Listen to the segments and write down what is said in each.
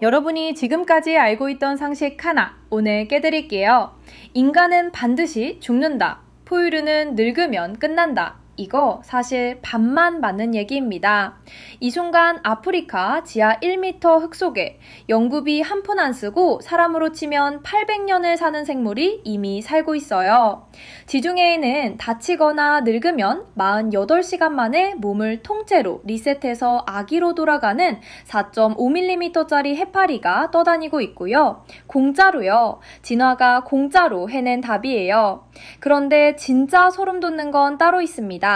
여러분이 지금까지 알고 있던 상식 하나 오늘 깨드릴게요. 인간은 반드시 죽는다. 포유류는 늙으면 끝난다. 이거 사실 반만 맞는 얘기입니다. 이 순간 아프리카 지하 1m 흙 속에 연구비 한 푼 안 쓰고 사람으로 치면 800년을 사는 생물이 이미 살고 있어요. 지중해에는 다치거나 늙으면 48시간 만에 몸을 통째로 리셋해서 아기로 돌아가는 4.5mm짜리 해파리가 떠다니고 있고요. 공짜로요. 진화가 공짜로 해낸 답이에요. 그런데 진짜 소름 돋는 건 따로 있습니다.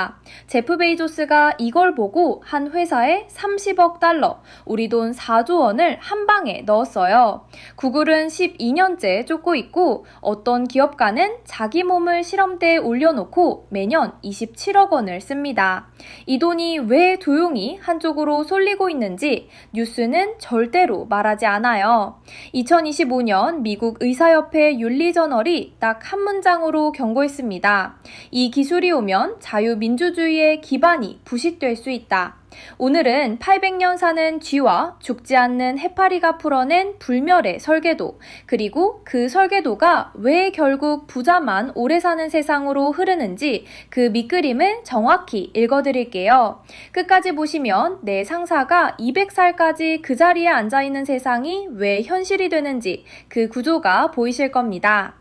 제프 베이조스가 이걸 보고 한 회사에 30억 달러, 우리 돈 4조 원을 한 방에 넣었어요. 구글은 12년째 쫓고 있고 어떤 기업가는 자기 몸을 실험대에 올려놓고 매년 27억 원을 씁니다. 이 돈이 왜 조용히 한쪽으로 쏠리고 있는지 뉴스는 절대로 말하지 않아요. 2025년 미국 의사협회 윤리저널이 딱 한 문장으로 경고했습니다. 이 기술이 오면 자유민주주의의 기반이 부식될 수 있다. 오늘은 800년 사는 쥐와 죽지 않는 해파리가 풀어낸 불멸의 설계도, 그리고 그 설계도가 왜 결국 부자만 오래 사는 세상으로 흐르는지 그 밑그림을 정확히 읽어드릴게요. 끝까지 보시면 내 상사가 200살까지 그 자리에 앉아있는 세상이 왜 현실이 되는지 그 구조가 보이실 겁니다.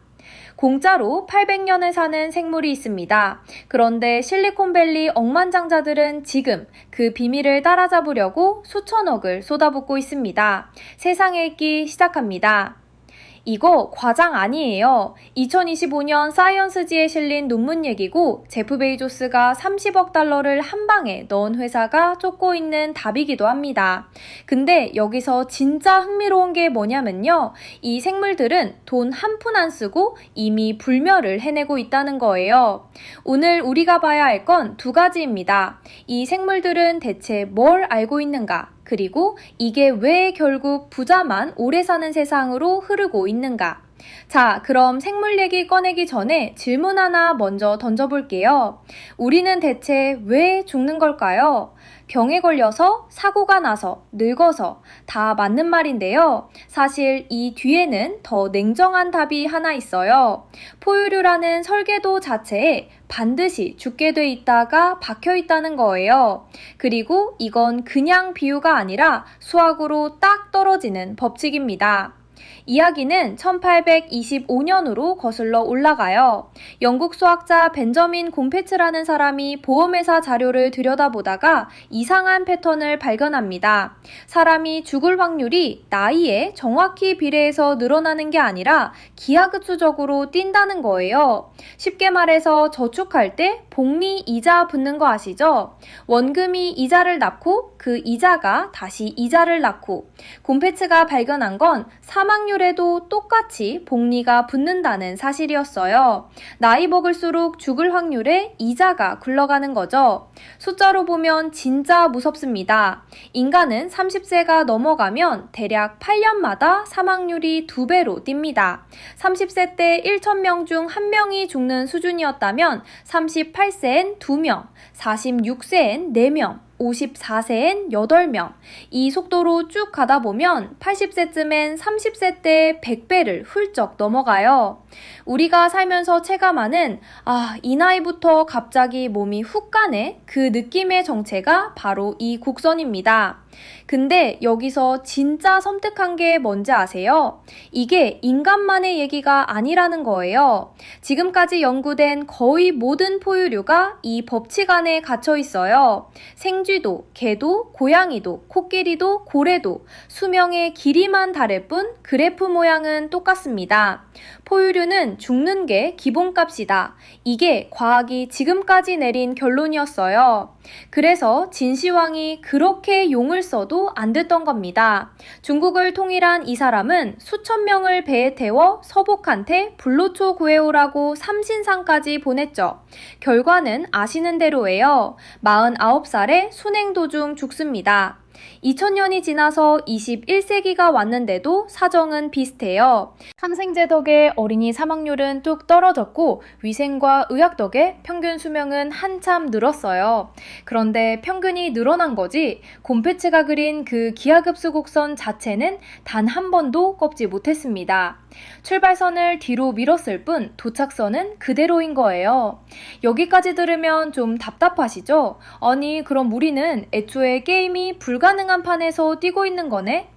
공짜로 800년을 사는 생물이 있습니다. 그런데 실리콘밸리 억만장자들은 지금 그 비밀을 따라잡으려고 수천억을 쏟아붓고 있습니다. 세상의 읽기 시작합니다. 이거 과장 아니에요. 2025년 사이언스지에 실린 논문 얘기고 제프 베이조스가 30억 달러를 한 방에 넣은 회사가 쫓고 있는 답이기도 합니다. 근데 여기서 진짜 흥미로운 게 뭐냐면요. 이 생물들은 돈 한 푼 안 쓰고 이미 불멸을 해내고 있다는 거예요. 오늘 우리가 봐야 할 건 두 가지입니다. 이 생물들은 대체 뭘 알고 있는가? 그리고 이게 왜 결국 부자만 오래 사는 세상으로 흐르고 있는가? 자, 그럼 생물 얘기 꺼내기 전에 질문 하나 먼저 던져볼게요. 우리는 대체 왜 죽는 걸까요? 병에 걸려서, 사고가 나서, 늙어서 다 맞는 말인데요. 사실 이 뒤에는 더 냉정한 답이 하나 있어요. 포유류라는 설계도 자체에 반드시 죽게 돼 있다가 박혀 있다는 거예요. 그리고 이건 그냥 비유가 아니라 수학으로 딱 떨어지는 법칙입니다. 이야기는 1825년으로 거슬러 올라가요. 영국 수학자 벤저민 곰페츠라는 사람이 보험회사 자료를 들여다보다가 이상한 패턴을 발견합니다. 사람이 죽을 확률이 나이에 정확히 비례해서 늘어나는 게 아니라 기하급수적으로 뛴다는 거예요. 쉽게 말해서 저축할 때 복리 이자 붙는 거 아시죠? 원금이 이자를 낳고 그 이자가 다시 이자를 낳고 곰페츠가 발견한 건 사망률에도 똑같이 복리가 붙는다는 사실이었어요. 나이 먹을수록 죽을 확률에 이자가 굴러가는 거죠. 숫자로 보면 진짜 무섭습니다. 인간은 30세가 넘어가면 대략 8년마다 사망률이 2배로 뜁니다. 30세 때 1,000명 중 1명이 죽는 수준이었다면 38세엔 2명, 46세엔 4명, 54세엔 8명. 이 속도로 쭉 가다 보면 80세쯤엔 30세 때 100배를 훌쩍 넘어가요. 우리가 살면서 체감하는 이 나이부터 갑자기 몸이 훅 가네? 그 느낌의 정체가 바로 이 곡선입니다. 근데 여기서 진짜 섬뜩한 게 뭔지 아세요? 이게 인간만의 얘기가 아니라는 거예요. 지금까지 연구된 거의 모든 포유류가 이 법칙 안에 갇혀 있어요. 생쥐도, 개도, 고양이도, 코끼리도, 고래도 수명의 길이만 다를 뿐 그래프 모양은 똑같습니다. 포유류는 죽는 게 기본값이다. 이게 과학이 지금까지 내린 결론이었어요. 그래서 진시황이 그렇게 용을 써도 안 됐던 겁니다. 중국을 통일한 이 사람은 수천 명을 배에 태워 서복한테 불로초 구해오라고 삼신상까지 보냈죠. 결과는 아시는 대로예요. 49살에 순행 도중 죽습니다. 2000년이 지나서 21세기가 왔는데도 사정은 비슷해요. 항생제 덕에 어린이 사망률은 뚝 떨어졌고 위생과 의학 덕에 평균 수명은 한참 늘었어요. 그런데 평균이 늘어난 거지 곰패치가 그린 그 기하급수 곡선 자체는 단 한 번도 꺾지 못했습니다. 출발선을 뒤로 밀었을 뿐 도착선은 그대로인 거예요. 여기까지 들으면 좀 답답하시죠? 아니, 그럼 우리는 애초에 게임이 불가능한 판에서 뛰고 있는 거네?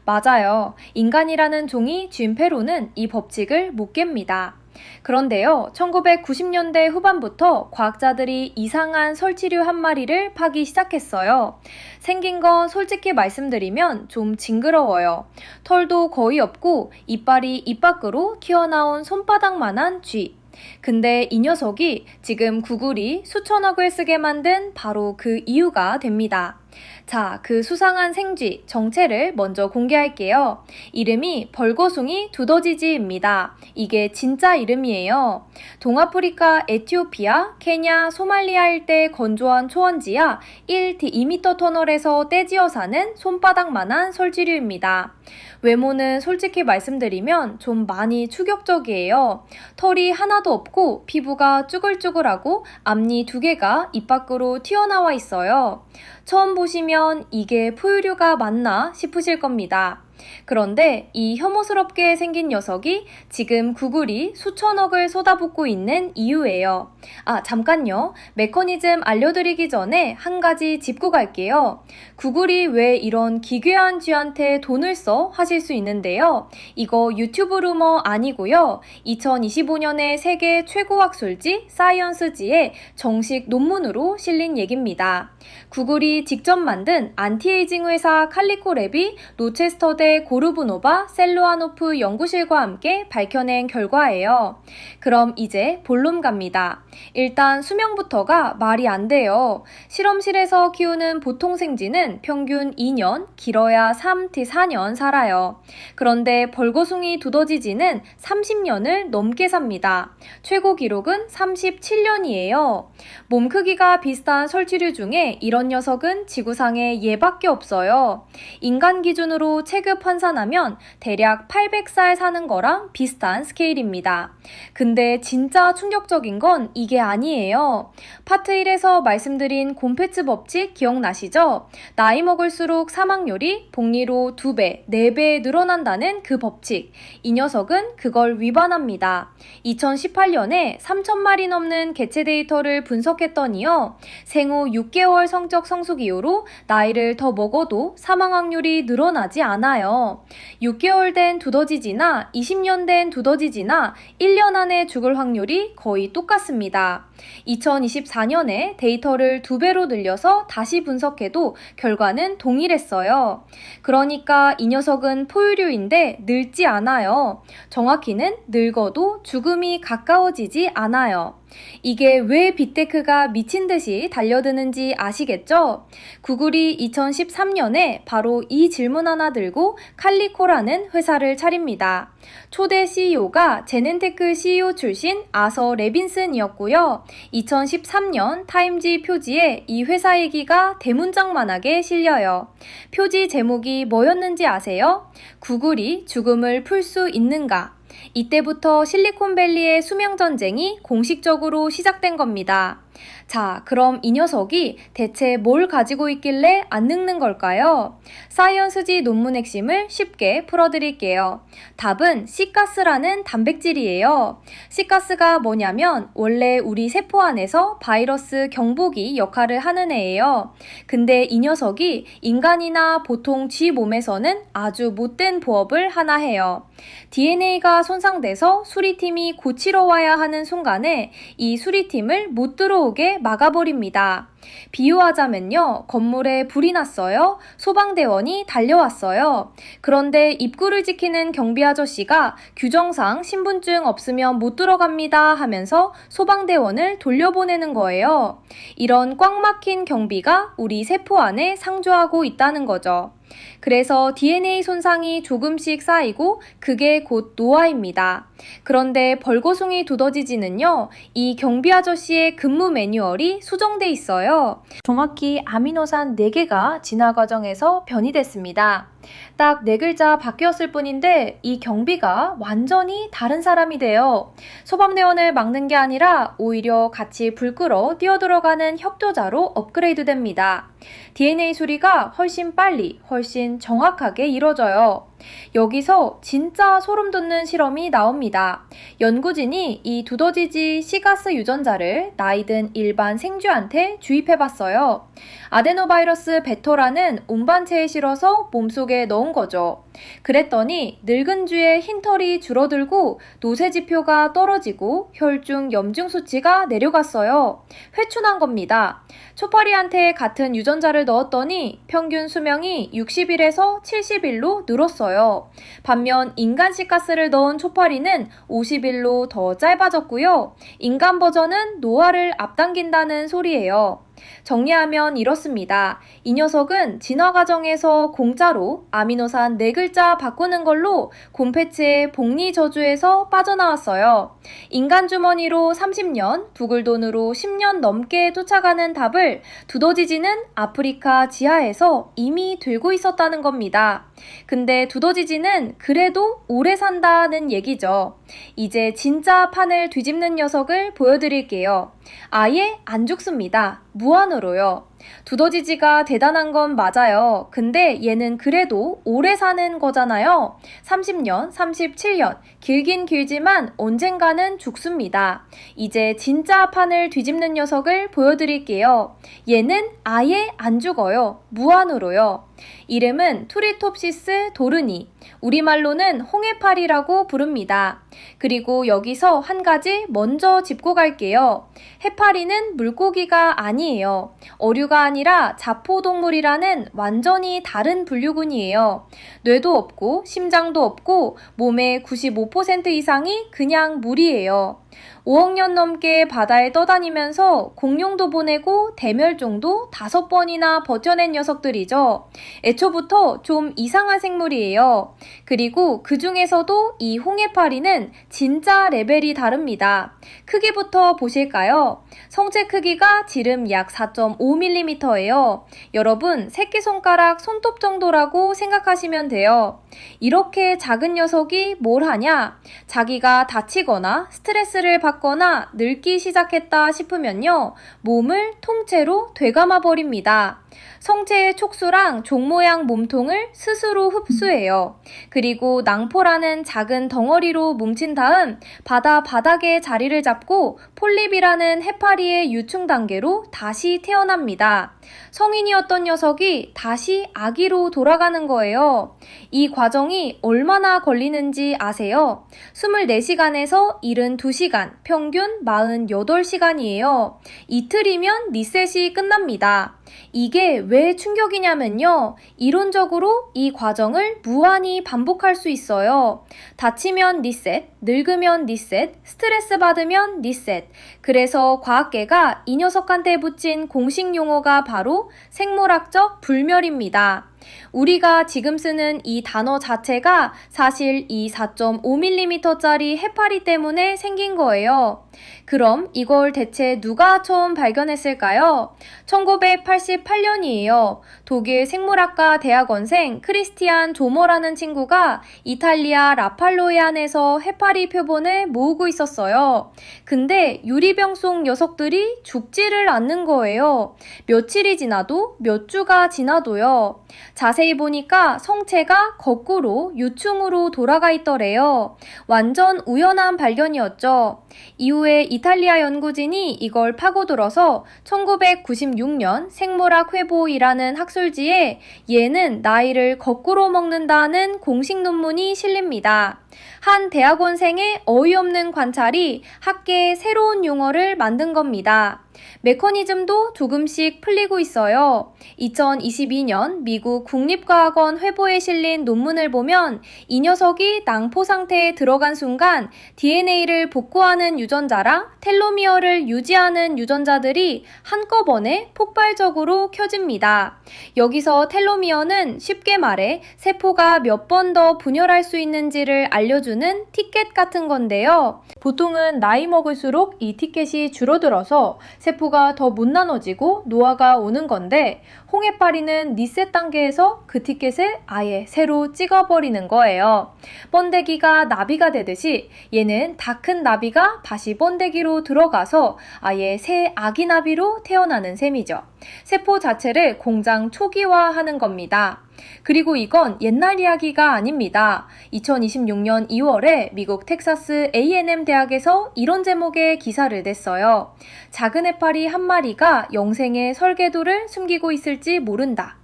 맞아요. 인간이라는 종이 쥔 패로는 이 법칙을 못 깹니다. 그런데요, 1990년대 후반부터 과학자들이 이상한 설치류 한 마리를 파기 시작했어요. 생긴 건 솔직히 말씀드리면 좀 징그러워요. 털도 거의 없고 이빨이 입 밖으로 튀어나온 손바닥만한 쥐. 근데 이 녀석이 지금 구글이 수천억을 쓰게 만든 바로 그 이유가 됩니다. 자, 그 수상한 생쥐 정체를 먼저 공개할게요. 이름이 벌거숭이 두더지지입니다. 이게 진짜 이름이에요. 동아프리카, 에티오피아, 케냐, 소말리아 일대 건조한 초원지하 2m 터널에서 떼지어 사는 손바닥만한 설치류입니다. 외모는 솔직히 말씀드리면 좀 많이 충격적이에요. 털이 하나도 없고 피부가 쭈글쭈글하고 앞니 2개가 입 밖으로 튀어나와 있어요. 처음 보시면 이게 포유류가 맞나 싶으실 겁니다. 그런데 이 혐오스럽게 생긴 녀석이 지금 구글이 수천억을 쏟아붓고 있는 이유예요. 아, 잠깐요. 메커니즘 알려드리기 전에 한 가지 짚고 갈게요. 구글이 왜 이런 기괴한 쥐한테 돈을 써 하실 수 있는데요. 이거 유튜브 루머 아니고요. 2025년에 세계 최고 학술지 사이언스지에 정식 논문으로 실린 얘기입니다. 구글이 직접 만든 안티에이징 회사 칼리코랩이 노체스터대 고르브노바 셀루아노프 연구실과 함께 밝혀낸 결과예요. 그럼 이제 본론 갑니다. 일단 수명부터가 말이 안 돼요. 실험실에서 키우는 보통 생쥐는 평균 2년, 길어야 3-4년 살아요. 그런데 벌거숭이 두더지지는 30년을 넘게 삽니다. 최고 기록은 37년이에요. 몸 크기가 비슷한 설치류 중에 이런 녀석은 지구상에 얘밖에 없어요. 인간 기준으로 체급 환산하면 대략 800살 사는 거랑 비슷한 스케일입니다. 근데 진짜 충격적인 건 이게 아니에요. 파트 1에서 말씀드린 곰패치 법칙 기억나시죠? 나이 먹을수록 사망률이 복리로 2배, 4배 늘어난다는 그 법칙. 이 녀석은 그걸 위반합니다. 2018년에 3,000마리 넘는 개체 데이터를 분석했더니요. 생후 6개월 성적 성숙 이후로 나이를 더 먹어도 사망 확률이 늘어나지 않아요. 6개월 된 두더지지나 20년 된 두더지지나 1년 안에 죽을 확률이 거의 똑같습니다. 2024년에 데이터를 2배로 늘려서 다시 분석해도 결과는 동일했어요. 그러니까 이 녀석은 포유류인데 늙지 않아요. 정확히는 늙어도 죽음이 가까워지지 않아요. 이게 왜 빅테크가 미친 듯이 달려드는지 아시겠죠? 구글이 2013년에 바로 이 질문 하나 들고 칼리코라는 회사를 차립니다. 초대 CEO가 제넨테크 CEO 출신 아서 레빈슨이었고요. 2013년 타임지 표지에 이 회사 얘기가 대문짝만하게 실려요. 표지 제목이 뭐였는지 아세요? 구글이 죽음을 풀 수 있는가? 이때부터 실리콘밸리의 수명전쟁이 공식적으로 시작된 겁니다. 자, 그럼 이 녀석이 대체 뭘 가지고 있길래 안 늙는 걸까요? 사이언스지 논문 핵심을 쉽게 풀어드릴게요. 답은 시가스라는 단백질이에요. 시가스가 뭐냐면 원래 우리 세포 안에서 바이러스 경보기 역할을 하는 애예요. 근데 이 녀석이 인간이나 보통 쥐 몸에서는 아주 못된 보업을 하나 해요. DNA가 손상돼서 수리팀이 고치러 와야 하는 순간에 이 수리팀을 못 들어오게 막아버립니다. 비유하자면요. 건물에 불이 났어요. 소방대원이 달려왔어요. 그런데 입구를 지키는 경비 아저씨가 규정상 신분증 없으면 못 들어갑니다 하면서 소방대원을 돌려보내는 거예요. 이런 꽉 막힌 경비가 우리 세포 안에 상주하고 있다는 거죠. 그래서 DNA 손상이 조금씩 쌓이고 그게 곧 노화입니다. 그런데 벌거숭이 두더지지는요, 이 경비 아저씨의 근무 매뉴얼이 수정돼 있어요. 정확히 아미노산 4개가 진화 과정에서 변이됐습니다. 딱 4글자 바뀌었을 뿐인데 이 경비가 완전히 다른 사람이 돼요. 소방대원을 막는 게 아니라 오히려 같이 불 끄러 뛰어들어가는 협조자로 업그레이드 됩니다. DNA 수리가 훨씬 빨리, 훨씬 정확하게 이뤄져요. 여기서 진짜 소름 돋는 실험이 나옵니다. 연구진이 이 두더지지 씨가스 유전자를 나이든 일반 생쥐한테 주입해봤어요. 아데노바이러스 베터라는 운반체에 실어서 몸속에 넣은 거죠. 그랬더니 늙은 쥐의 흰털이 줄어들고 노쇠지표가 떨어지고 혈중 염증 수치가 내려갔어요. 회춘한 겁니다. 초파리한테 같은 유전자를 넣었더니 평균 수명이 60일에서 70일로 늘었어요. 반면 인간 씨가스를 넣은 초파리는 50일로 더 짧아졌고요. 인간 버전은 노화를 앞당긴다는 소리예요. 정리하면 이렇습니다. 이 녀석은 진화 과정에서 공짜로 아미노산 4글자 바꾸는 걸로 곰패치의 복리 저주에서 빠져나왔어요. 인간 주머니로 30년, 두글돈으로 10년 넘게 쫓아가는 답을 두더지지는 아프리카 지하에서 이미 들고 있었다는 겁니다. 근데 두더지지는 그래도 오래 산다는 얘기죠. 이제 진짜 판을 뒤집는 녀석을 보여드릴게요. 아예 안 죽습니다. 무한으로요. 두더지지가 대단한 건 맞아요. 근데 얘는 그래도 오래 사는 거잖아요. 30년, 37년, 길긴 길지만 언젠가는 죽습니다. 이제 진짜 판을 뒤집는 녀석을 보여드릴게요. 얘는 아예 안 죽어요. 무한으로요. 이름은 투리톱시스 도르니, 우리말로는 홍해파리라고 부릅니다. 그리고 여기서 한 가지 먼저 짚고 갈게요. 해파리는 물고기가 아니에요. 어류가 아니라 자포동물이라는 완전히 다른 분류군이에요. 뇌도 없고 심장도 없고 몸의 95% 이상이 그냥 물이에요. 5억 년 넘게 바다에 떠다니면서 공룡도 보내고 대멸종도 5번이나 버텨낸 녀석들이죠. 애초부터 좀 이상한 생물이에요. 그리고 그 중에서도 이 홍해파리는 진짜 레벨이 다릅니다. 크기부터 보실까요? 성체 크기가 지름 약 4.5mm예요. 여러분, 새끼손가락 손톱 정도라고 생각하시면 돼요. 이렇게 작은 녀석이 뭘 하냐? 자기가 다치거나 스트레스를 받거나 늙기 시작했다 싶으면요, 몸을 통째로 되감아 버립니다. 성체의 촉수랑 종 모양 몸통을 스스로 흡수해요. 그리고 낭포라는 작은 덩어리로 뭉친 다음 바다 바닥에 자리를 잡고 폴립이라는 해파리의 유충 단계로 다시 태어납니다. 성인이었던 녀석이 다시 아기로 돌아가는 거예요. 이 과정이 얼마나 걸리는지 아세요? 24시간에서 72시간, 평균 48시간이에요. 이틀이면 리셋이 끝납니다. 이게 왜 충격이냐면요. 이론적으로 이 과정을 무한히 반복할 수 있어요. 다치면 리셋, 늙으면 리셋, 스트레스 받으면 리셋. 그래서 과학계가 이 녀석한테 붙인 공식 용어가 바로 생물학적 불멸입니다. 우리가 지금 쓰는 이 단어 자체가 사실 이 4.5mm짜리 해파리 때문에 생긴 거예요. 그럼 이걸 대체 누가 처음 발견했을까요? 1988년이에요. 독일 생물학과 대학원생 크리스티안 조머라는 친구가 이탈리아 라팔로이안에서 해파리 표본을 모으고 있었어요. 근데 유리병 속 녀석들이 죽지를 않는 거예요. 며칠이 지나도 몇 주가 지나도요. 자세히 보니까 성체가 거꾸로 유충으로 돌아가 있더래요. 완전 우연한 발견이었죠. 이후에 이탈리아 연구진이 이걸 파고들어서 1996년 생물학 회보이라는 학술지에 얘는 나이를 거꾸로 먹는다는 공식 논문이 실립니다. 한 대학원생의 어이없는 관찰이 학계에 새로운 용어를 만든 겁니다. 메커니즘도 조금씩 풀리고 있어요. 2022년 미국 국립과학원 회보에 실린 논문을 보면 이 녀석이 낭포 상태에 들어간 순간 DNA를 복구하는 유전자랑 텔로미어를 유지하는 유전자들이 한꺼번에 폭발적으로 켜집니다. 여기서 텔로미어는 쉽게 말해 세포가 몇 번 더 분열할 수 있는지를 알려주는 티켓 같은 건데요. 보통은 나이 먹을수록 이 티켓이 줄어들어서 세포가 더 못 나눠지고 노화가 오는 건데 홍해파리는 리셋 단계에서 그 티켓을 아예 새로 찍어버리는 거예요. 번데기가 나비가 되듯이 얘는 다 큰 나비가 다시 번데기로 들어가서 아예 새 아기 나비로 태어나는 셈이죠. 세포 자체를 공장 초기화하는 겁니다. 그리고 이건 옛날 이야기가 아닙니다. 2026년 2월에 미국 텍사스 A&M 대학에서 이런 제목의 기사를 냈어요. 작은 해파리 한 마리가 영생의 설계도를 숨기고 있을지 모른다.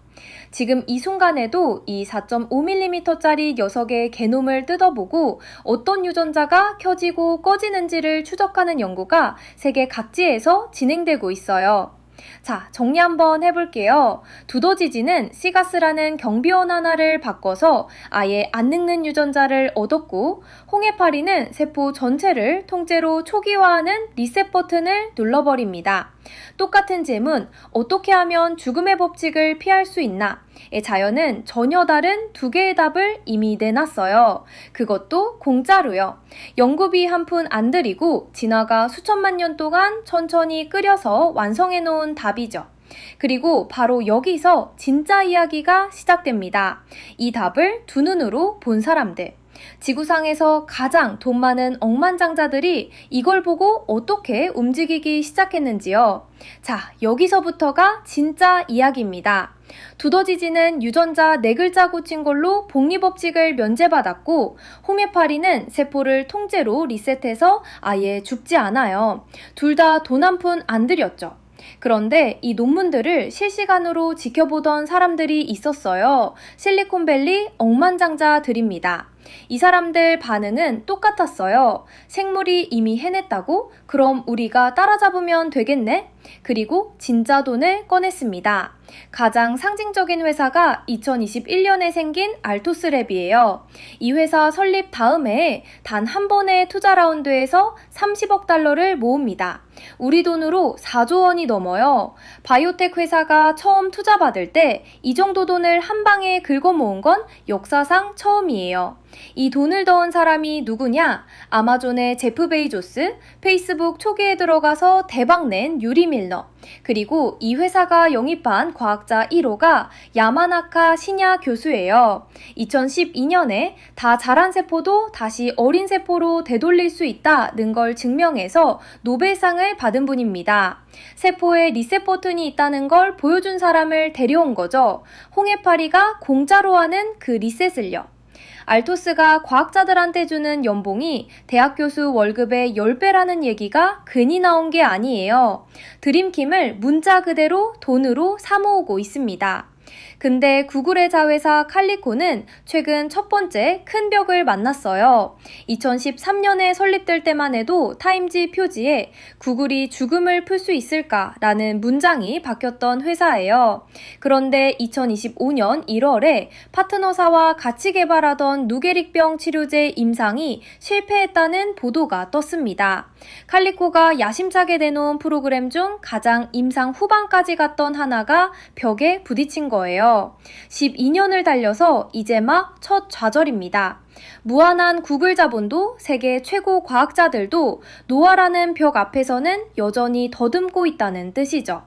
지금 이 순간에도 이 4.5mm짜리 녀석의 게놈을 뜯어보고 어떤 유전자가 켜지고 꺼지는지를 추적하는 연구가 세계 각지에서 진행되고 있어요. 자, 정리 한번 해볼게요. 두더지지는 시가스라는 경비원 하나를 바꿔서 아예 안 늙는 유전자를 얻었고, 홍해파리는 세포 전체를 통째로 초기화하는 리셋 버튼을 눌러버립니다. 똑같은 질문, 어떻게 하면 죽음의 법칙을 피할 수 있나? 자연은 전혀 다른 두 개의 답을 이미 내놨어요. 그것도 공짜로요. 연구비 한 푼 안 들이고 진화가 수천만 년 동안 천천히 끓여서 완성해 놓은 답이죠. 그리고 바로 여기서 진짜 이야기가 시작됩니다. 이 답을 두 눈으로 본 사람들. 지구상에서 가장 돈 많은 억만장자들이 이걸 보고 어떻게 움직이기 시작했는지요. 자, 여기서부터가 진짜 이야기입니다. 두더지지는 유전자 4글자 고친 걸로 복리법칙을 면제받았고, 홍해파리는 세포를 통째로 리셋해서 아예 죽지 않아요. 둘 다 돈 한 푼 안 들였죠. 그런데 이 논문들을 실시간으로 지켜보던 사람들이 있었어요. 실리콘밸리 억만장자들입니다. 이 사람들 반응은 똑같았어요. 생물이 이미 해냈다고? 그럼 우리가 따라잡으면 되겠네? 그리고 진짜 돈을 꺼냈습니다. 가장 상징적인 회사가 2021년에 생긴 알토스랩이에요. 이 회사 설립 다음 해에 단 한 번의 투자 라운드에서 30억 달러를 모읍니다. 우리 돈으로 4조 원이 넘어요. 바이오텍 회사가 처음 투자받을 때 이 정도 돈을 한 방에 긁어 모은 건 역사상 처음이에요. 이 돈을 넣은 사람이 누구냐? 아마존의 제프 베이조스, 페이스북 초기에 들어가서 대박낸 유리 밀러, 그리고 이 회사가 영입한 과학자 1호가 야마나카 시냐 교수예요. 2012년에 다 자란 세포도 다시 어린 세포로 되돌릴 수 있다는 걸 증명해서 노벨상을 받은 분입니다. 세포에 리셋 버튼이 있다는 걸 보여준 사람을 데려온 거죠. 홍해파리가 공짜로 하는 그 리셋을요. 알토스가 과학자들한테 주는 연봉이 대학 교수 월급의 10배라는 얘기가 괜히 나온 게 아니에요. 드림킴을 문자 그대로 돈으로 사모으고 있습니다. 근데 구글의 자회사 칼리코는 최근 첫 번째 큰 벽을 만났어요. 2013년에 설립될 때만 해도 타임지 표지에 구글이 죽음을 풀 수 있을까라는 문장이 박혔던 회사예요. 그런데 2025년 1월에 파트너사와 같이 개발하던 누게릭병 치료제 임상이 실패했다는 보도가 떴습니다. 칼리코가 야심차게 내놓은 프로그램 중 가장 임상 후반까지 갔던 하나가 벽에 부딪힌 거예요. 12년을 달려서 이제 막 첫 좌절입니다. 무한한 구글 자본도 세계 최고 과학자들도 노화라는 벽 앞에서는 여전히 더듬고 있다는 뜻이죠.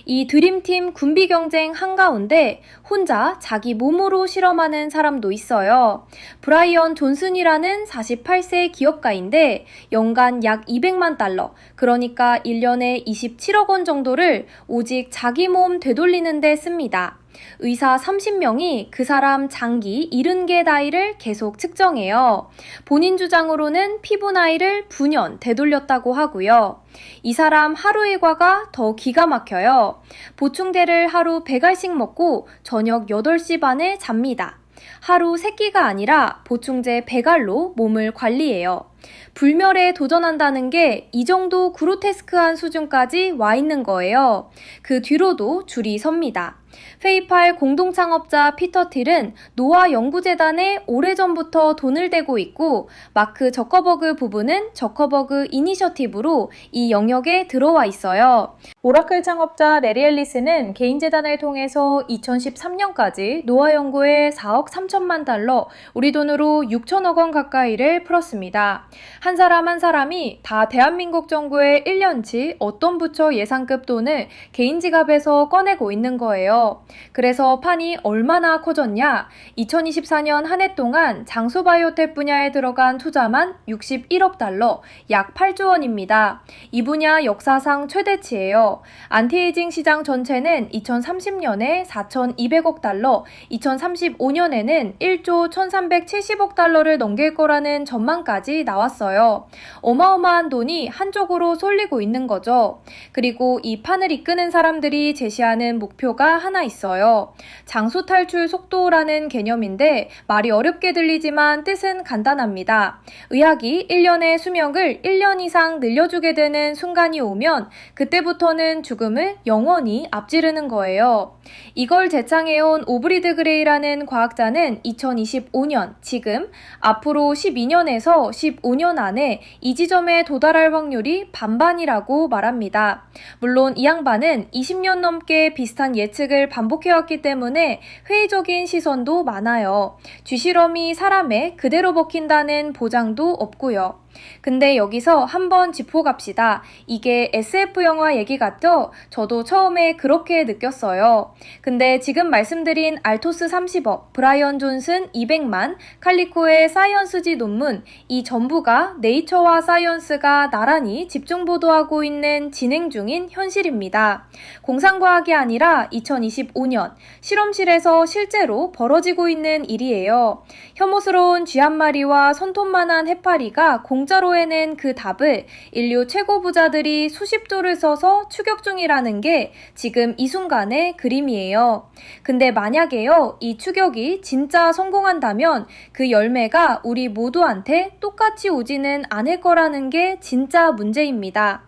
이 드림팀 군비 경쟁 한가운데 혼자 자기 몸으로 실험하는 사람도 있어요. 브라이언 존슨이라는 48세 기업가인데 연간 약 200만 달러, 그러니까 1년에 27억 원 정도를 오직 자기 몸 되돌리는 데 씁니다. 의사 30명이 그 사람 장기 70개 나이를 계속 측정해요. 본인 주장으로는 피부 나이를 9년 되돌렸다고 하고요. 이 사람 하루 일과가 더 기가 막혀요. 보충제를 하루 100알씩 먹고 저녁 8시 반에 잡니다. 하루 3끼가 아니라 보충제 100알로 몸을 관리해요. 불멸에 도전한다는 게 이 정도 그로테스크한 수준까지 와 있는 거예요. 그 뒤로도 줄이 섭니다. 페이팔 공동창업자 피터 틸은 노아 연구재단에 오래전부터 돈을 대고 있고 마크 저커버그 부부는 저커버그 이니셔티브로 이 영역에 들어와 있어요. 오라클 창업자 레리 앨리스는 개인 재단을 통해서 2013년까지 노아 연구에 4억 3천만 달러, 우리 돈으로 6천억 원 가까이를 풀었습니다. 한 사람 한 사람이 다 대한민국 정부의 1년치 어떤 부처 예상급 돈을 개인 지갑에서 꺼내고 있는 거예요. 그래서 판이 얼마나 커졌냐? 2024년 한 해 동안 장소바이오텍 분야에 들어간 투자만 61억 달러, 약 8조 원입니다. 이 분야 역사상 최대치예요. 안티에이징 시장 전체는 2030년에 4,200억 달러, 2035년에는 1조 1,370억 달러를 넘길 거라는 전망까지 나왔어요. 어마어마한 돈이 한쪽으로 쏠리고 있는 거죠. 그리고 이 판을 이끄는 사람들이 제시하는 목표가 하나 있어요. 장소 탈출 속도라는 개념인데 말이 어렵게 들리지만 뜻은 간단합니다. 의학이 1년의 수명을 1년 이상 늘려주게 되는 순간이 오면 그때부터는 죽음을 영원히 앞지르는 거예요. 이걸 제창해온 오브리드 그레이라는 과학자는 2025년, 지금 앞으로 12년에서 15년 안에 이 지점에 도달할 확률이 반반이라고 말합니다. 물론 이 양반은 20년 넘게 비슷한 예측을 반복해왔기 때문에 회의적인 시선도 많아요. 쥐실험이 사람에 그대로 먹힌다는 보장도 없고요. 근데 여기서 한번 짚어갑시다. 이게 SF 영화 얘기 같죠? 저도 처음에 그렇게 느꼈어요. 근데 지금 말씀드린 알토스 30억, 브라이언 존슨 200만, 칼리코의 사이언스지 논문, 이 전부가 네이처와 사이언스가 나란히 집중 보도하고 있는 진행 중인 현실입니다. 공상과학이 아니라 2025년 실험실에서 실제로 벌어지고 있는 일이에요. 혐오스러운 쥐 한 마리와 손톱만한 해파리가 공짜로 해낸 그 답을 인류 최고 부자들이 수십 조를 써서 추격 중이라는 게 지금 이 순간의 그림이에요. 근데 만약에요, 이 추격이 진짜 성공한다면 그 열매가 우리 모두한테 똑같이 오지는 않을 거라는 게 진짜 문제입니다.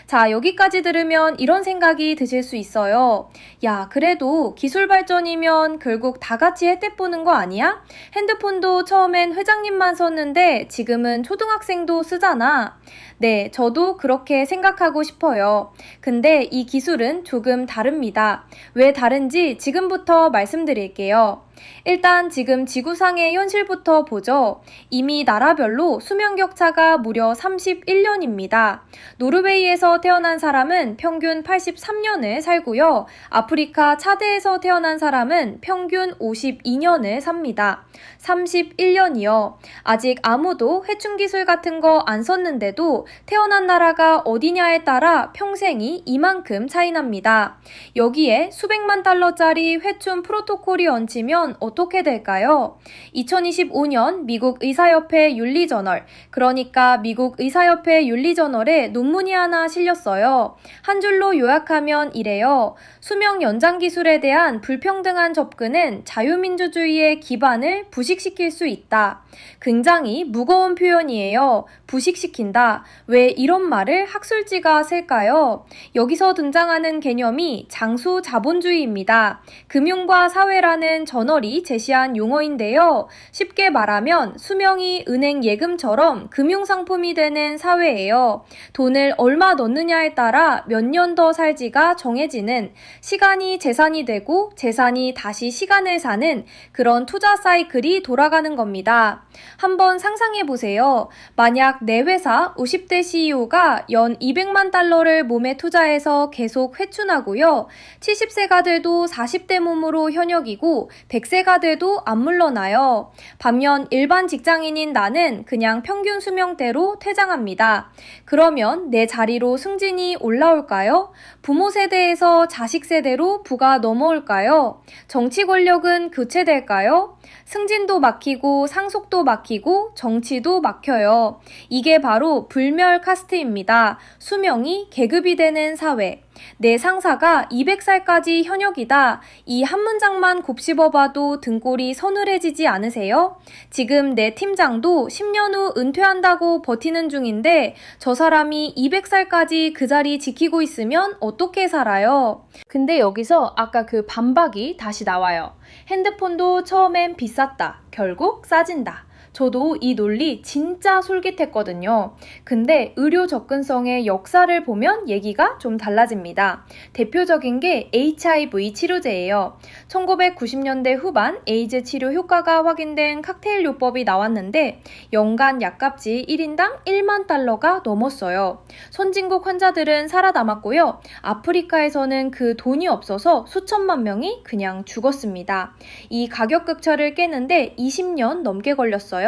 자, 여기까지 들으면 이런 생각이 드실 수 있어요. 야, 그래도 기술 발전이면 결국 다 같이 혜택 보는 거 아니야? 핸드폰도 처음엔 회장님만 썼는데 지금은 초등학생도 쓰잖아. 네, 저도 그렇게 생각하고 싶어요. 근데 이 기술은 조금 다릅니다. 왜 다른지 지금부터 말씀드릴게요. 일단 지금 지구상의 현실부터 보죠. 이미 나라별로 수명 격차가 무려 31년입니다. 노르웨이에서 태어난 사람은 평균 83년을 살고요. 아프리카 차드에서 태어난 사람은 평균 52년을 삽니다. 31년이요. 아직 아무도 해충 기술 같은 거 안 썼는데도 태어난 나라가 어디냐에 따라 평생이 이만큼 차이 납니다. 여기에 수백만 달러짜리 회춘 프로토콜이 얹히면 어떻게 될까요? 2025년 미국 의사협회 윤리저널, 그러니까 미국 의사협회 윤리저널에 논문이 하나 실렸어요. 한 줄로 요약하면 이래요. 수명 연장 기술에 대한 불평등한 접근은 자유민주주의의 기반을 부식시킬 수 있다. 굉장히 무거운 표현이에요. 부식시킨다. 왜 이런 말을 학술지가 쓸까요? 여기서 등장하는 개념이 장수 자본주의입니다. 금융과 사회라는 저널이 제시한 용어인데요. 쉽게 말하면 수명이 은행 예금처럼 금융상품이 되는 사회예요. 돈을 얼마 넣느냐에 따라 몇 년 더 살지가 정해지는, 시간이 재산이 되고 재산이 다시 시간을 사는 그런 투자 사이클이 돌아가는 겁니다. 한번 상상해 보세요. 만약 내 회사 50대 CEO가 연 200만 달러를 몸에 투자해서 계속 회춘하고요. 70세가 돼도 40대 몸으로 현역이고 100세가 돼도 안 물러나요. 반면 일반 직장인인 나는 그냥 평균 수명대로 퇴장합니다. 그러면 내 자리로 승진이 올라올까요? 부모 세대에서 자식 세대로 부가 넘어올까요? 정치 권력은 교체될까요? 승진도 막히고 상속도 사회도 막히고 정치도 막혀요. 이게 바로 불멸 카스트입니다. 수명이 계급이 되는 사회. 내 상사가 200살까지 현역이다. 이 한 문장만 곱씹어봐도 등골이 서늘해지지 않으세요? 지금 내 팀장도 10년 후 은퇴한다고 버티는 중인데 저 사람이 200살까지 그 자리 지키고 있으면 어떻게 살아요? 근데 여기서 아까 그 반박이 다시 나와요. 핸드폰도 처음엔 비쌌다. 결국 싸진다. 저도 이 논리 진짜 솔깃했거든요. 근데 의료 접근성의 역사를 보면 얘기가 좀 달라집니다. 대표적인 게 HIV 치료제예요. 1990년대 후반 에이즈 치료 효과가 확인된 칵테일 요법이 나왔는데 연간 약값이 1인당 1만 달러가 넘었어요. 선진국 환자들은 살아남았고요. 아프리카에서는 그 돈이 없어서 수천만 명이 그냥 죽었습니다. 이 가격 격차를 깨는데 20년 넘게 걸렸어요.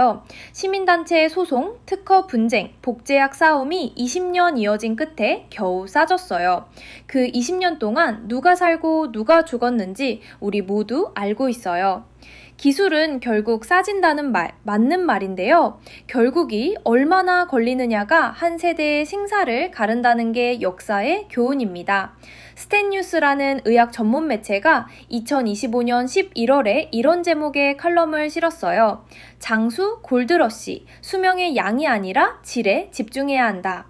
시민단체의 소송, 특허 분쟁, 복제약 싸움이 20년 이어진 끝에 겨우 싸졌어요. 그 20년 동안 누가 살고 누가 죽었는지 우리 모두 알고 있어요. 기술은 결국 싸진다는 말, 맞는 말인데요. 결국이 얼마나 걸리느냐가 한 세대의 생사를 가른다는 게 역사의 교훈입니다. 스탠뉴스라는 의학 전문 매체가 2025년 11월에 이런 제목의 칼럼을 실었어요. 장수 골드러시, 수명의 양이 아니라 질에 집중해야 한다.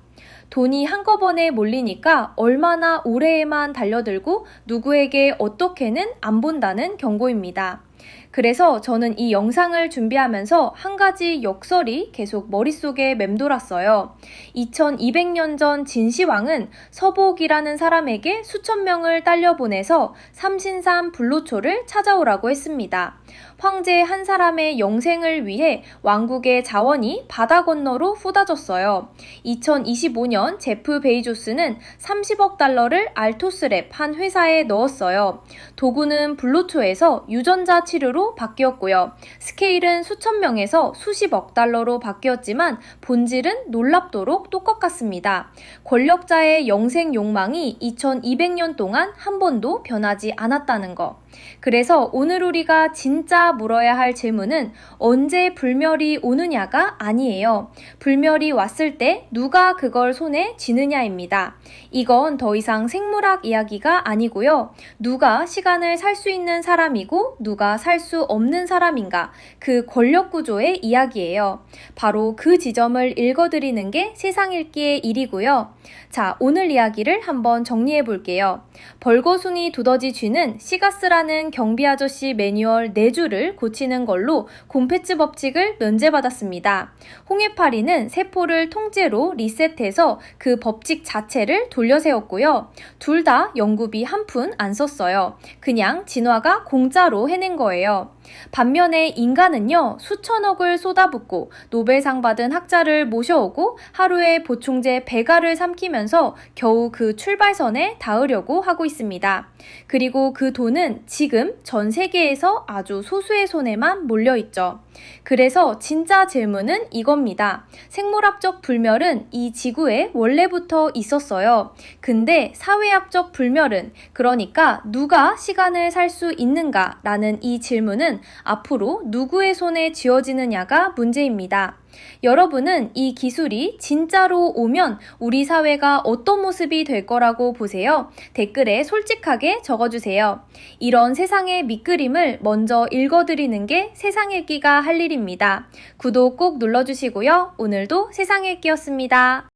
돈이 한꺼번에 몰리니까 얼마나 오래에만 달려들고 누구에게 어떻게는 안 본다는 경고입니다. 그래서 저는 이 영상을 준비하면서 한 가지 역설이 계속 머릿속에 맴돌았어요. 2200년 전 진시황은 서복이라는 사람에게 수천 명을 딸려보내서 삼신산 불로초를 찾아오라고 했습니다. 황제 한 사람의 영생을 위해 왕국의 자원이 바다 건너로 쏟아졌어요. 2025년 제프 베이조스는 30억 달러를 알토스랩 한 회사에 넣었어요. 도구는 불로초에서 유전자 치료로 바뀌었고요. 스케일은 수천 명에서 수십억 달러로 바뀌었지만 본질은 놀랍도록 똑같습니다. 권력자의 영생 욕망이 2200년 동안 한 번도 변하지 않았다는 거. 그래서 오늘 우리가 진짜 물어야 할 질문은 언제 불멸이 오느냐가 아니에요. 불멸이 왔을 때 누가 그걸 손에 쥐느냐입니다. 이건 더 이상 생물학 이야기가 아니고요. 누가 시간을 살 수 있는 사람이고 누가 살 수 없는 사람인가, 그 권력 구조의 이야기예요. 바로 그 지점을 읽어드리는 게 세상 읽기의 일이고요. 자, 오늘 이야기를 한번 정리해 볼게요. 벌거숭이 두더지 쥐는 시가스라는 경비 아저씨 매뉴얼 4줄을 고치는 걸로 곰패치 법칙을 면제받았습니다. 홍해파리는 세포를 통째로 리셋해서 그 법칙 자체를 돌려세웠고요. 둘 다 연구비 한 푼 안 썼어요. 그냥 진화가 공짜로 해낸 거예요. 반면에 인간은요, 수천억을 쏟아붓고 노벨상 받은 학자를 모셔오고 하루에 보충제 배가를 삼키면서 겨우 그 출발선에 닿으려고 하고 있습니다. 그리고 그 돈은 지금 전 세계에서 아주 소수의 손에만 몰려있죠. 그래서 진짜 질문은 이겁니다. 생물학적 불멸은 이 지구에 원래부터 있었어요. 근데 사회학적 불멸은, 그러니까 누가 시간을 살 수 있는가 라는 이 질문은 앞으로 누구의 손에 쥐어지느냐가 문제입니다. 여러분은 이 기술이 진짜로 오면 우리 사회가 어떤 모습이 될 거라고 보세요? 댓글에 솔직하게 적어주세요. 이런 세상의 밑그림을 먼저 읽어드리는 게 세상 읽기가 할 일입니다. 구독 꼭 눌러주시고요. 오늘도 세상 읽기였습니다.